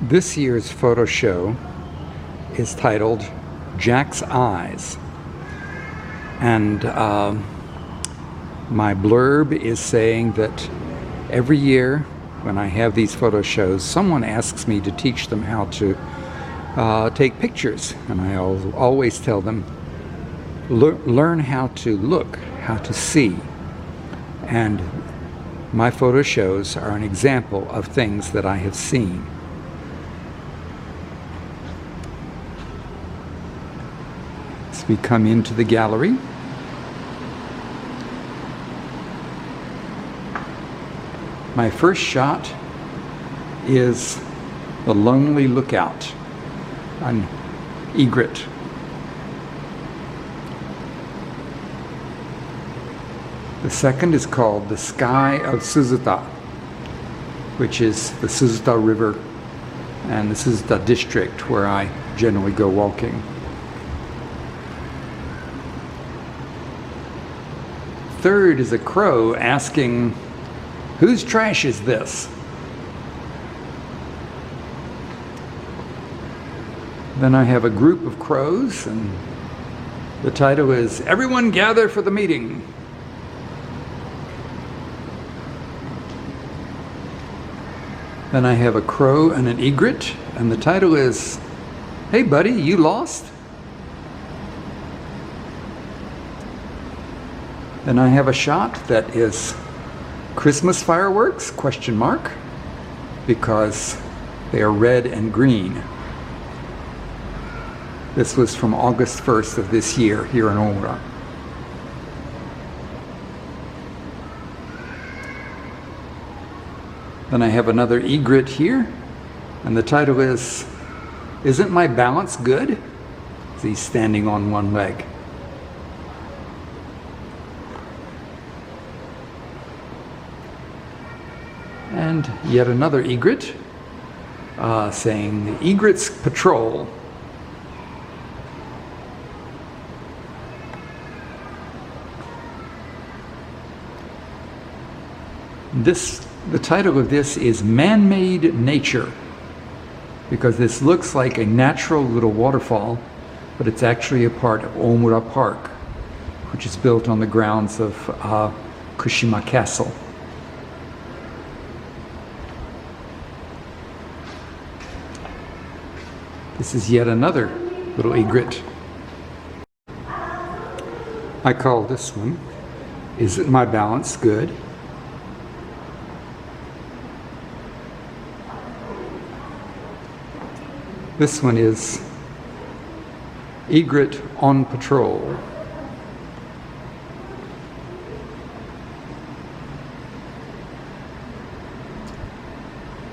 This year's photo show is titled Jack's Eyes, and my blurb is saying that every year when I have these photo shows, someone asks me to teach them how to take pictures, and I always tell them, learn how to look, how to see. And my photo shows are an example of things that I have seen. As we come into the gallery, my first shot is The Lonely Lookout, an egret. The second is called The Sky of Suzuta, which is the Suzuta River and the Suzuta district where I generally go walking. Third is a crow asking, "Whose trash is this?" Then I have a group of crows, and the title is "Everyone Gather for the Meeting." Then I have a crow and an egret, and the title is, "Hey buddy, you lost?" Then I have a shot that is Christmas fireworks, ? Because they are red and green. This was from August 1st of this year here in Omura. Then I have another egret here, and the title is, "Isn't my balance good?" He's standing on one leg. And yet another egret saying, "The Egret's Patrol." The title of this is Man-Made Nature, because this looks like a natural little waterfall, but it's actually a part of Omura Park, which is built on the grounds of Kushima Castle. This is yet another little egret. I call this one, "Isn't My Balance Good?" This one is Egret on Patrol.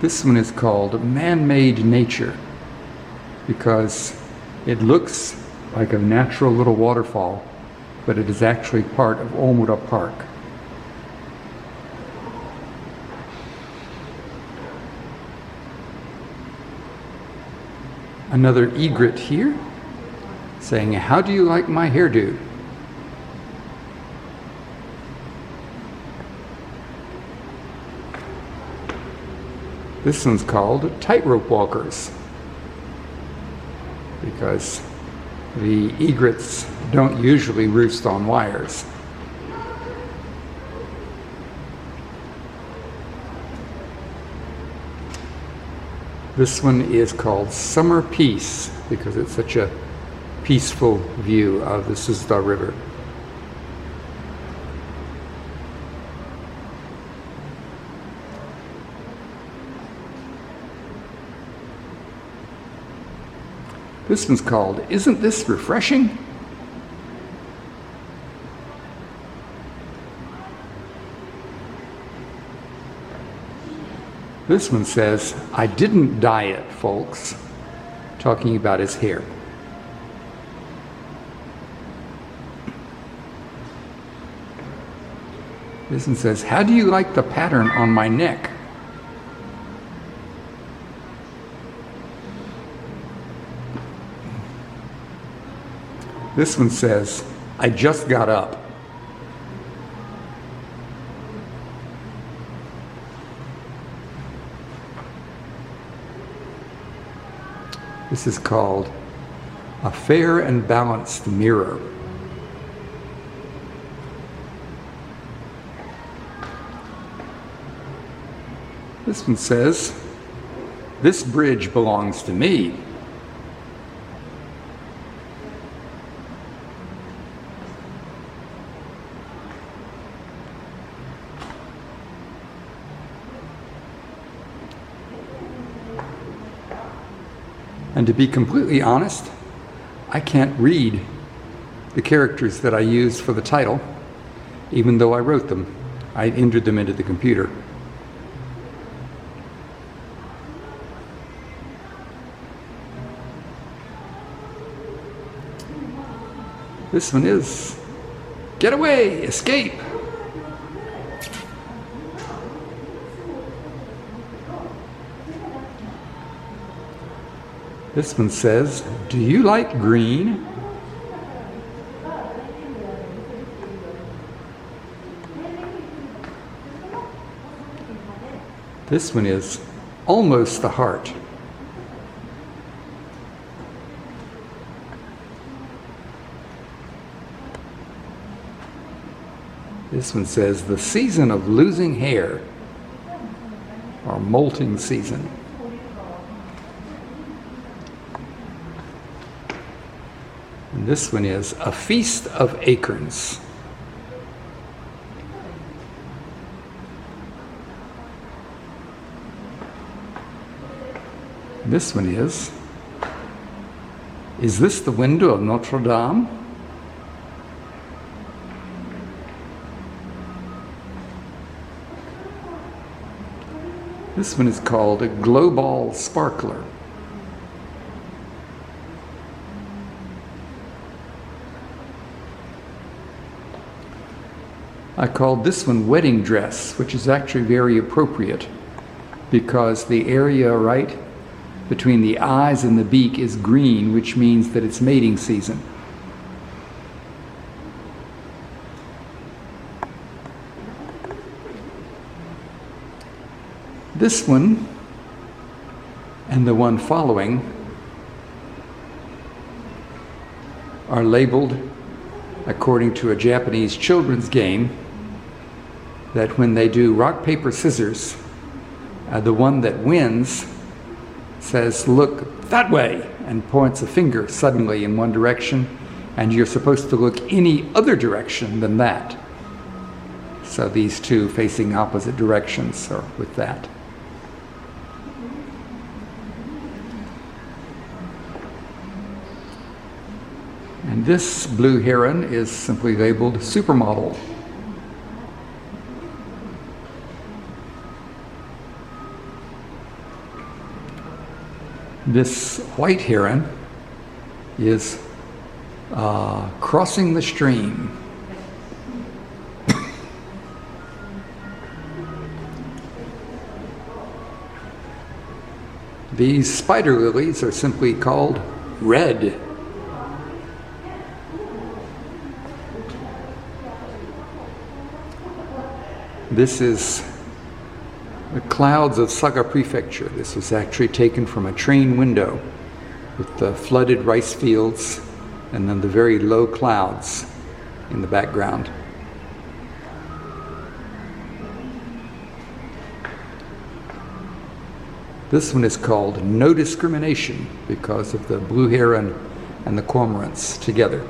This one is called Man-Made Nature, because it looks like a natural little waterfall, but it is actually part of Omura Park. Another egret here saying, "How do you like my hairdo?" This one's called Tightrope Walkers, because the egrets don't usually roost on wires. This one is called Summer Peace, because it's such a peaceful view of the Suzuta River. This one's called, "Isn't This Refreshing?" This one says, "I didn't dye it, folks," talking about his hair. This one says, "How do you like the pattern on my neck?" This one says, "I just got up." This is called a fair and balanced mirror. This one says, "This bridge belongs to me." And to be completely honest, I can't read the characters that I used for the title, even though I wrote them. I entered them into the computer. This one is "Get away! Escape!" This one says, "Do you like green?" This one is "Almost the Heart." This one says, "The season of losing hair," or molting season. And this one is "A Feast of Acorns." This one is "Is this the window of Notre Dame?" This one is called a "Glow Ball Sparkler." I called this one "Wedding Dress," which is actually very appropriate because the area right between the eyes and the beak is green, which means that it's mating season. This one and the one following are labeled according to a Japanese children's game that when they do rock, paper, scissors, the one that wins says, "Look that way," and points a finger suddenly in one direction, and you're supposed to look any other direction than that. So these two facing opposite directions are with that. And this blue heron is simply labeled "Supermodel." This white heron is "Crossing the Stream." These spider lilies are simply called "Red." This is the clouds of Saga Prefecture. This was actually taken from a train window with the flooded rice fields and then the very low clouds in the background. This one is called "No Discrimination" because of the blue heron and the cormorants together.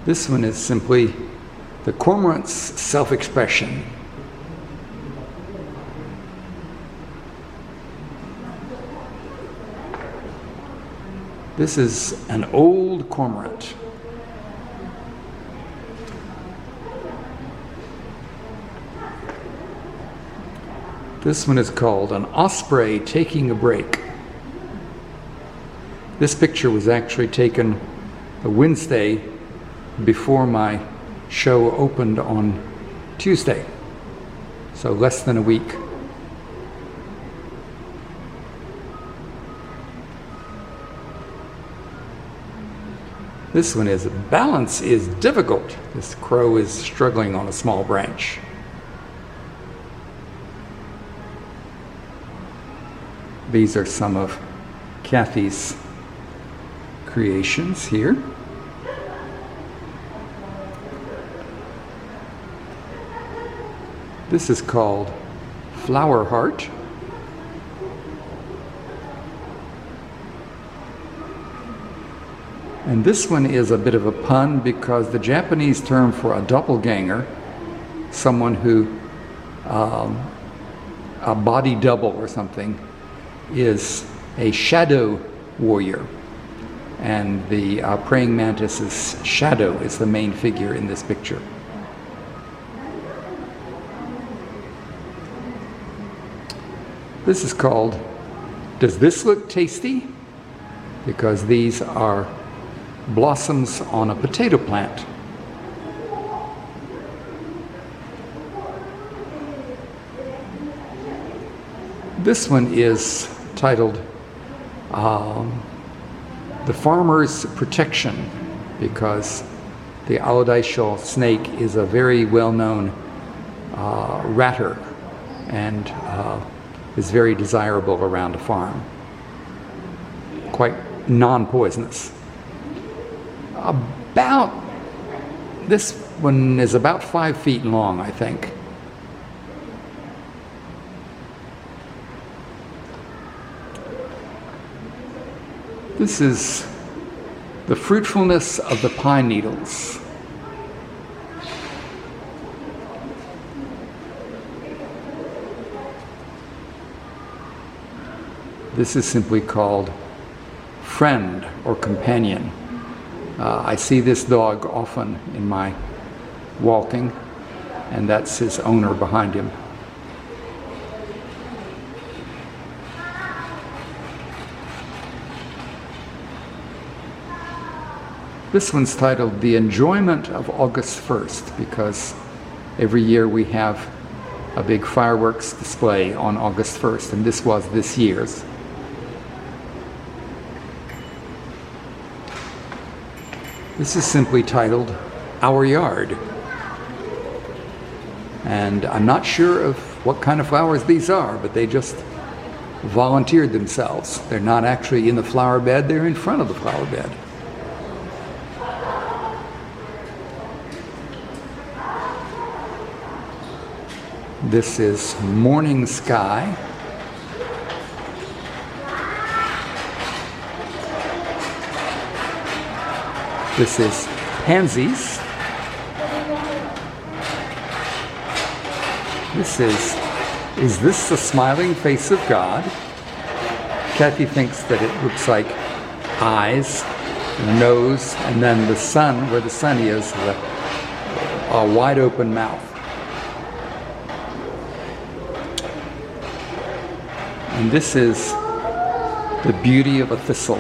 This one is simply the cormorant's self-expression. This is an old cormorant. This one is called "An Osprey Taking a Break." This picture was actually taken a Wednesday before my show opened on Tuesday, so less than a week. This one is "Balance is difficult." This crow is struggling on a small branch. These are some of Kathy's creations here. This is called Flower Heart. And this one is a bit of a pun because the Japanese term for a doppelganger, someone who, a body double or something, is a shadow warrior. And the praying mantis's shadow is the main figure in this picture. This is called, Does This Look Tasty? Because these are blossoms on a potato plant. This one is titled The Farmer's Protection, because the Aodaisho snake is a very well-known ratter and is very desirable around a farm. Quite non-poisonous. This one is about 5 feet long, I think. This is the fruitfulness of the pine needles. This is simply called friend or companion. I see this dog often in my walking, and that's his owner behind him. This one's titled The Enjoyment of August 1st, because every year we have a big fireworks display on August 1st, and this was this year's. This is simply titled Our Yard. And I'm not sure of what kind of flowers these are, but they just volunteered themselves. They're not actually in the flower bed, they're in front of the flower bed. This is Morning Sky. This is Pansies. This is this the smiling face of God? Kathy thinks that it looks like eyes, a nose, and then the sun, where the sun is, a wide open mouth. And this is the beauty of a thistle.